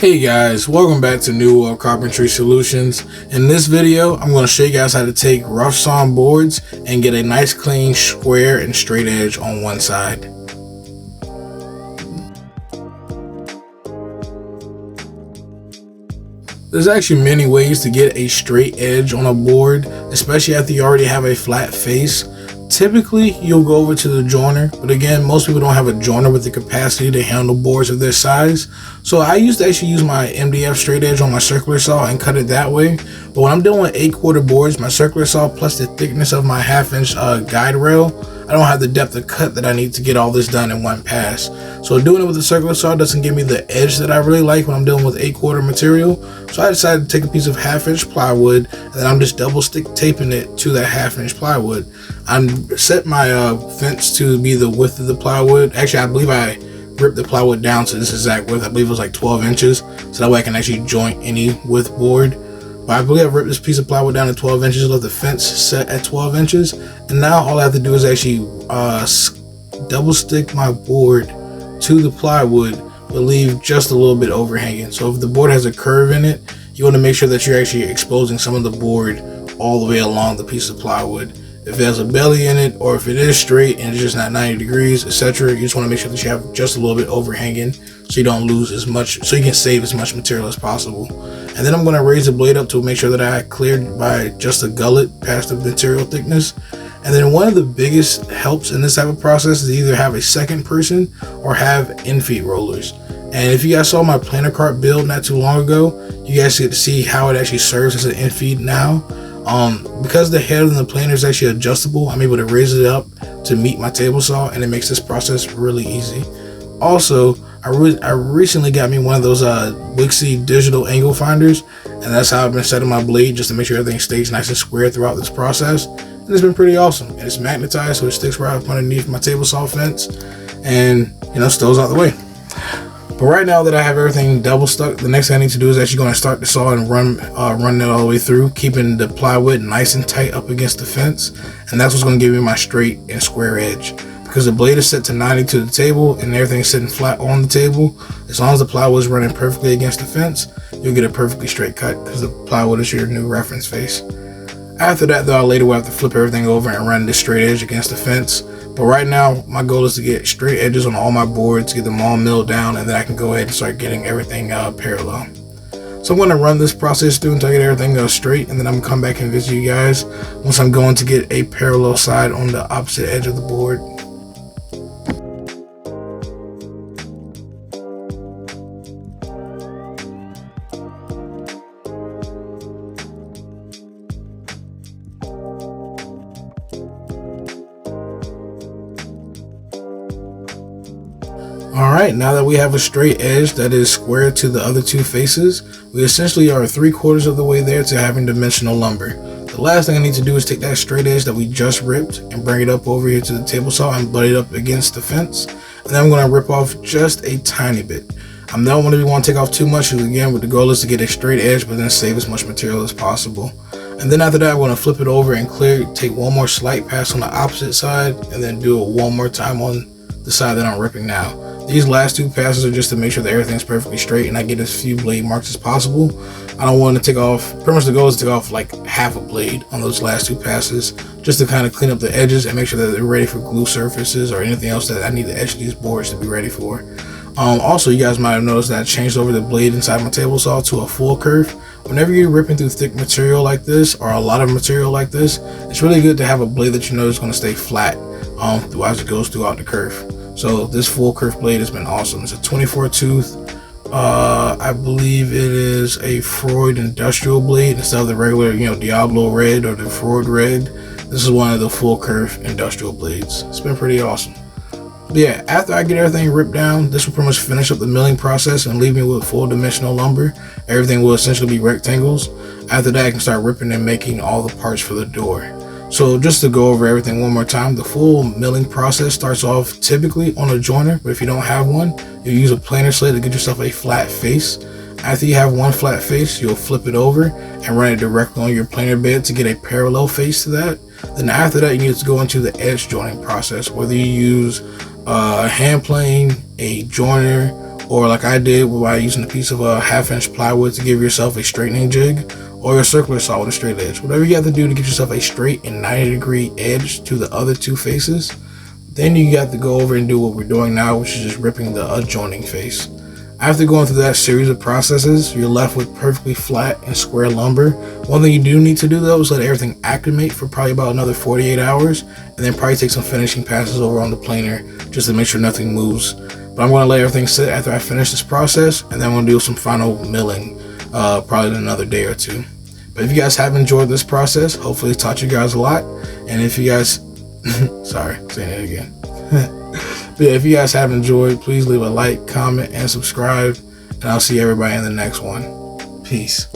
Hey guys, welcome back to New World Carpentry Solutions. In this video, I'm going to show you guys how to take rough sawn boards and get a nice clean square and straight edge on one side. There's actually many ways to get a straight edge on a board, especially after you already have a flat face. Typically, you'll go over to the joiner, but again, most people don't have a joiner with the capacity to handle boards of this size. So I used to actually use my MDF straight edge on my circular saw and cut it that way. But when I'm dealing with 8/4 boards, my circular saw plus the thickness of my 1/2 inch guide rail, I don't have the depth of cut that I need to get all this done in one pass. So doing it with the circular saw doesn't give me the edge that I really like when I'm dealing with 8/4 material. So I decided to take a piece of 1/2 inch plywood and then I'm just double stick taping it to that 1/2 inch plywood. I'm set my fence to be the width of the plywood. Actually, I believe I ripped the plywood down to this exact width. I believe it was like 12 inches. So that way I can actually joint any width board. But I believe I've ripped this piece of plywood down to 12 inches, left the fence set at 12 inches. And now all I have to do is actually double stick my board to the plywood, but leave just a little bit overhanging. So if the board has a curve in it, you want to make sure that you're actually exposing some of the board all the way along the piece of plywood. If it has a belly in it, or if it is straight and it's just not 90 degrees, etc., you just want to make sure that you have just a little bit overhanging so you don't lose as much, so you can save as much material as possible. And then I'm going to raise the blade up to make sure that I cleared by just a gullet past the material thickness. And then one of the biggest helps in this type of process is either have a second person or have in-feet rollers. And if you guys saw my planer cart build not too long ago, you guys get to see how it actually serves as an in-feet now. Because the head of the planer is actually adjustable, I'm able to raise it up to meet my table saw, and it makes this process really easy. Also, I recently got me one of those Wixie digital angle finders, and that's how I've been setting my blade just to make sure everything stays nice and square throughout this process. And it's been pretty awesome. And it's magnetized, so it sticks right up underneath my table saw fence, and stows out the way. But right now that I have everything double stuck, the next thing I need to do is actually going to start the saw and run it all the way through, keeping the plywood nice and tight up against the fence. And that's what's going to give me my straight and square edge. Because the blade is set to 90 to the table and everything's sitting flat on the table, as long as the plywood is running perfectly against the fence, you'll get a perfectly straight cut because the plywood is your new reference face. After that though, I later will have to flip everything over and run this straight edge against the fence. But right now, my goal is to get straight edges on all my boards, get them all milled down, and then I can go ahead and start getting everything parallel. So I'm going to run this process through until I get everything straight, and then I'm going to come back and visit you guys once I'm going to get a parallel side on the opposite edge of the board. Alright, now that we have a straight edge that is square to the other two faces, we essentially are 3/4 of the way there to having dimensional lumber. The last thing I need to do is take that straight edge that we just ripped and bring it up over here to the table saw and butt it up against the fence. And then I'm going to rip off just a tiny bit. I don't want to take off too much because again, the goal is to get a straight edge but then save as much material as possible. And then after that, I'm going to flip it over and take one more slight pass on the opposite side and then do it one more time on the side that I'm ripping now. These last two passes are just to make sure that everything's perfectly straight and I get as few blade marks as possible. I don't want to take off, pretty much the goal is to take off like half a blade on those last two passes just to kind of clean up the edges and make sure that they're ready for glue surfaces or anything else that I need to etch these boards to be ready for. Also, you guys might have noticed that I changed over the blade inside my table saw to a full curve. Whenever you're ripping through thick material like this or a lot of material like this, it's really good to have a blade that you know is going to stay flat as it goes throughout the curve. So this full curve blade has been awesome. It's a 24 tooth. I believe it is a Freud industrial blade instead of the regular, Diablo red or the Freud red. This is one of the full curve industrial blades. It's been pretty awesome. But yeah, after I get everything ripped down, this will pretty much finish up the milling process and leave me with full dimensional lumber. Everything will essentially be rectangles. After that, I can start ripping and making all the parts for the door. So just to go over everything one more time, the full milling process starts off typically on a joiner, but if you don't have one, you use a planer slate to get yourself a flat face. After you have one flat face, you'll flip it over and run it directly on your planer bed to get a parallel face to that. Then after that, you need to go into the edge joining process, whether you use a hand plane, a joiner, or like I did by using a piece of a 1/2 inch plywood to give yourself a straightening jig, or a circular saw with a straight edge. Whatever you have to do to get yourself a straight and 90-degree edge to the other two faces. Then you got to go over and do what we're doing now, which is just ripping the adjoining face. After going through that series of processes, you're left with perfectly flat and square lumber. One thing you do need to do though is let everything acclimate for probably about another 48 hours, and then probably take some finishing passes over on the planer just to make sure nothing moves. But I'm going to let everything sit after I finish this process, and then I'm going to do some final milling probably in another day or two. But if you guys have enjoyed this process, hopefully it's taught you guys a lot. And if you guys sorry, saying it again. But yeah, if you guys have enjoyed, please leave a like, comment, and subscribe. And I'll see everybody in the next one. Peace.